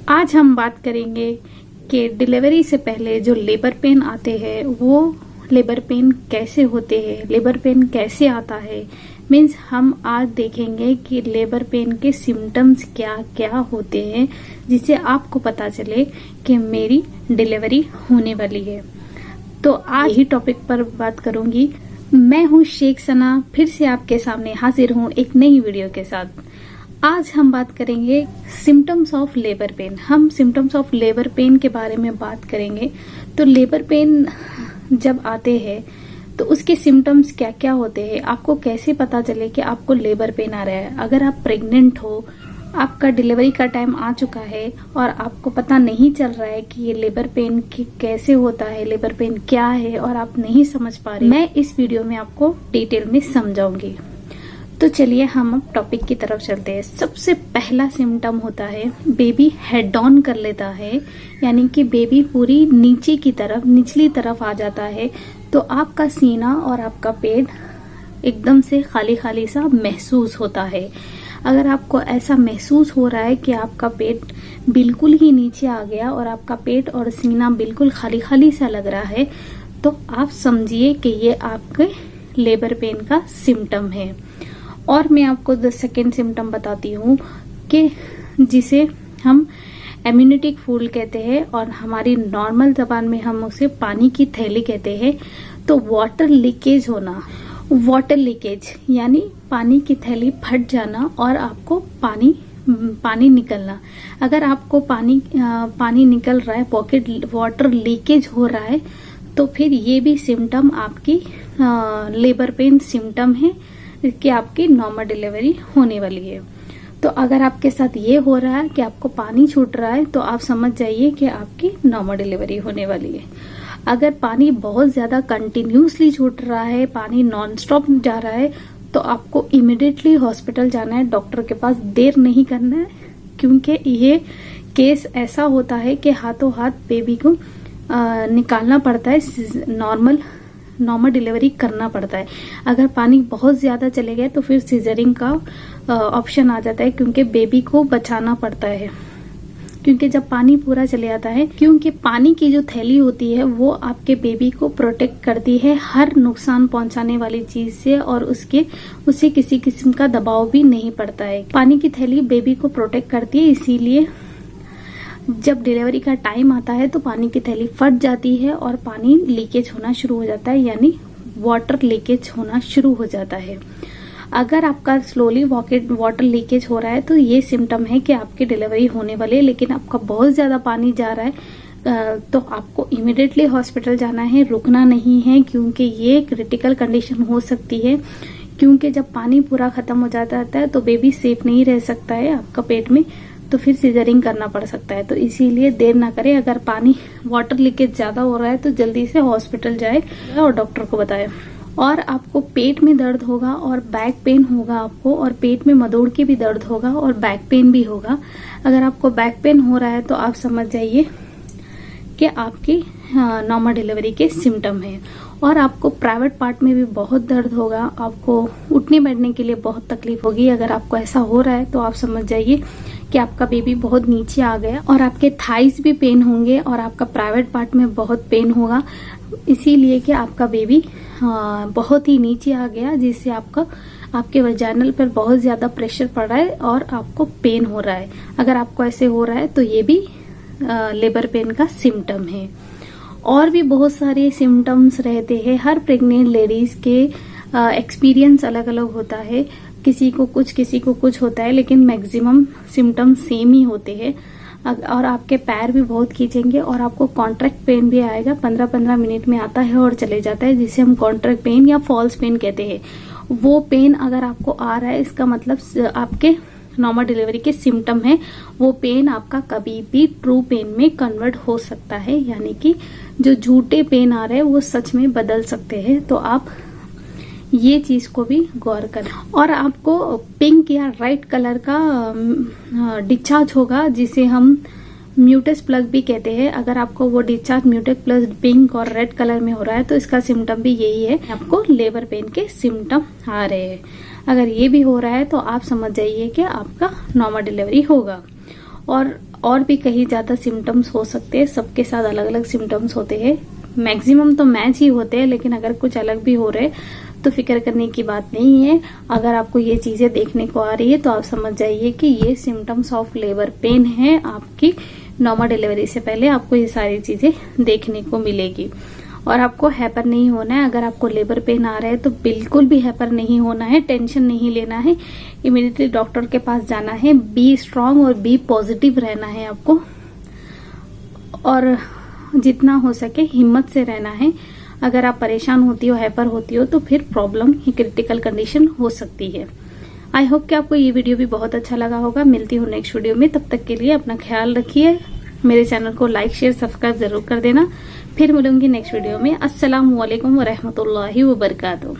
आज हम बात करेंगे कि डिलीवरी से पहले जो लेबर पेन आते हैं वो लेबर पेन कैसे होते हैं, लेबर पेन कैसे आता है। मीन्स हम आज देखेंगे कि लेबर पेन के सिम्टम्स क्या क्या होते हैं जिससे आपको पता चले कि मेरी डिलीवरी होने वाली है। तो आज ही टॉपिक पर बात करूंगी। मैं हूं शेख सना, फिर से आपके सामने हाजिर हूं एक नई वीडियो के साथ। आज हम बात करेंगे सिम्टम्स ऑफ लेबर पेन। हम सिम्टम्स ऑफ लेबर पेन के बारे में बात करेंगे। तो लेबर पेन जब आते हैं तो उसके सिम्टम्स क्या क्या होते हैं, आपको कैसे पता चले कि आपको लेबर पेन आ रहा है। अगर आप प्रेग्नेंट हो, आपका डिलीवरी का टाइम आ चुका है और आपको पता नहीं चल रहा है कि ये लेबर पेन कैसे होता है, लेबर पेन क्या है, और आप नहीं समझ पा रहे, मैं इस वीडियो में आपको डिटेल में समझाऊंगी। तो चलिए हम अब टॉपिक की तरफ चलते हैं। सबसे पहला सिम्टम होता है बेबी हेड डाउन कर लेता है, यानी कि बेबी पूरी नीचे की तरफ, निचली तरफ आ जाता है। तो आपका सीना और आपका पेट एकदम से खाली खाली सा महसूस होता है। अगर आपको ऐसा महसूस हो रहा है कि आपका पेट बिल्कुल ही नीचे आ गया और आपका पेट और सीना बिल्कुल खाली खाली सा लग रहा है, तो आप समझिए कि ये आपके लेबर पेन का सिम्टम है। और मैं आपको सेकेंड सिम्टम बताती हूँ कि जिसे हम एम्यूनिटिक फूल कहते हैं और हमारी नॉर्मल जबान में हम उसे पानी की थैली कहते हैं। तो वाटर लीकेज होना, वाटर लीकेज यानी पानी की थैली फट जाना और आपको पानी निकलना। अगर आपको पानी निकल रहा है, पॉकेट वाटर लीकेज हो रहा है, तो फिर ये भी सिम्टम आपकी लेबर पेन सिम्टम है कि आपकी नॉर्मल डिलीवरी होने वाली है। तो अगर आपके साथ ये हो रहा है कि आपको पानी छूट रहा है, तो आप समझ जाइए कि आपकी नॉर्मल डिलीवरी होने वाली है। अगर पानी बहुत ज्यादा कंटिन्यूसली छूट रहा है, पानी नॉन स्टॉप जा रहा है, तो आपको इमिडिएटली हॉस्पिटल जाना है, डॉक्टर के पास देर नहीं करना है। क्योंकि ये केस ऐसा होता है कि हाथों हाथ बेबी को निकालना पड़ता है, नॉर्मल डिलीवरी करना पड़ता है। अगर पानी बहुत ज्यादा चले गए तो फिर सीजरिंग का ऑप्शन आ जाता है, क्योंकि बेबी को बचाना पड़ता है। क्योंकि जब पानी पूरा चले जाता है, क्योंकि पानी की जो थैली होती है वो आपके बेबी को प्रोटेक्ट करती है हर नुकसान पहुंचाने वाली चीज से, और उसे किसी किस्म का दबाव भी नहीं पड़ता है। पानी की थैली बेबी को प्रोटेक्ट करती है, इसीलिए जब डिलीवरी का टाइम आता है तो पानी की थैली फट जाती है और पानी लीकेज होना शुरू हो जाता है, यानी वाटर लीकेज होना शुरू हो जाता है। अगर आपका स्लोली वाटर लीकेज हो रहा है तो ये सिम्टम है कि आपकी डिलीवरी होने वाली है। लेकिन आपका बहुत ज्यादा पानी जा रहा है तो आपको इमिडिएटली हॉस्पिटल जाना है, रुकना नहीं है, क्योंकि ये क्रिटिकल कंडीशन हो सकती है। क्योंकि जब पानी पूरा खत्म हो जाता है तो बेबी सेफ नहीं रह सकता है आपका पेट में, तो फिर सीजरिंग करना पड़ सकता है। तो इसीलिए देर ना करें। अगर पानी वाटर लीकेज ज्यादा हो रहा है तो जल्दी से हॉस्पिटल जाए और डॉक्टर को बताए। और आपको पेट में दर्द होगा और बैक पेन होगा आपको, और पेट में मदोड़ के भी दर्द होगा और बैक पेन भी होगा। अगर आपको बैक पेन हो रहा है तो आप समझ जाइए कि आपकी नॉर्मल डिलीवरी के सिम्टम है। और आपको प्राइवेट पार्ट में भी बहुत दर्द होगा, आपको उठने बैठने के लिए बहुत तकलीफ होगी। अगर आपको ऐसा हो रहा है तो आप समझ जाइए कि आपका बेबी बहुत नीचे आ गया, और आपके थाइस भी पेन होंगे और आपका प्राइवेट पार्ट में बहुत पेन होगा, इसीलिए कि आपका बेबी बहुत ही नीचे आ गया, जिससे आपके वजाइनल पर बहुत ज्यादा प्रेशर पड़ रहा है और आपको पेन हो रहा है। अगर आपको ऐसे हो रहा है तो ये भी लेबर पेन का सिम्टम है। और भी बहुत सारे सिम्टम्स रहते हैं। हर प्रेग्नेंट लेडीज के एक्सपीरियंस अलग अलग होता है, किसी को कुछ होता है, लेकिन मैक्सिमम सिम्टम सेम ही होते हैं। और आपके पैर भी बहुत खींचेंगे और आपको कॉन्ट्रैक्ट पेन भी आएगा। 15-15 मिनट में आता है और चले जाता है, जिसे हम कॉन्ट्रैक्ट पेन या फॉल्स पेन कहते हैं। वो पेन अगर आपको आ रहा है, इसका मतलब आपके नॉर्मल डिलीवरी के सिम्टम है। वो पेन आपका कभी भी ट्रू पेन में कन्वर्ट हो सकता है, यानी कि जो झूठे पेन आ रहे हैं वो सच में बदल सकते हैं। तो आप ये चीज को भी गौर करें। और आपको पिंक या रेड कलर का डिस्चार्ज होगा, जिसे हम म्यूटस प्लग भी कहते हैं। अगर आपको वो डिस्चार्ज म्यूटस प्लस पिंक और रेड कलर में हो रहा है तो इसका सिम्टम भी यही है, आपको लेबर पेन के सिम्टम आ रहे हैं। अगर ये भी हो रहा है तो आप समझ जाइए कि आपका नॉर्मल डिलीवरी होगा। और भी कहीं ज्यादा सिम्टम्स हो सकते हैं। सबके साथ अलग अलग सिम्टम्स होते हैं, मैक्सिमम तो मैच ही होते हैं, लेकिन अगर कुछ अलग भी हो रहे तो फिक्र करने की बात नहीं है। अगर आपको ये चीजें देखने को आ रही है तो आप समझ जाइए कि ये सिम्टम्स ऑफ लेबर पेन है। आपकी नॉर्मल डिलीवरी से पहले आपको ये सारी चीजें देखने को मिलेगी। और आपको हैपर नहीं होना है। अगर आपको लेबर पेन आ रहा है तो बिल्कुल भी हैपर नहीं होना है, टेंशन नहीं लेना है, इमीडिएटली डॉक्टर के पास जाना है। बी स्ट्रांग और बी पॉजिटिव रहना है आपको, और जितना हो सके हिम्मत से रहना है। अगर आप परेशान होती हो, हैपर होती हो, तो फिर प्रॉब्लम ही क्रिटिकल कंडीशन हो सकती है। आई होप कि आपको ये वीडियो भी बहुत अच्छा लगा होगा। मिलती हूँ नेक्स्ट वीडियो में, तब तक के लिए अपना ख्याल रखिए। मेरे चैनल को लाइक शेयर सब्सक्राइब जरूर कर देना। फिर मिलूंगी नेक्स्ट वीडियो में। अस्सलाम वालेकुम व रहमतुल्लाहि व बरकातुहू।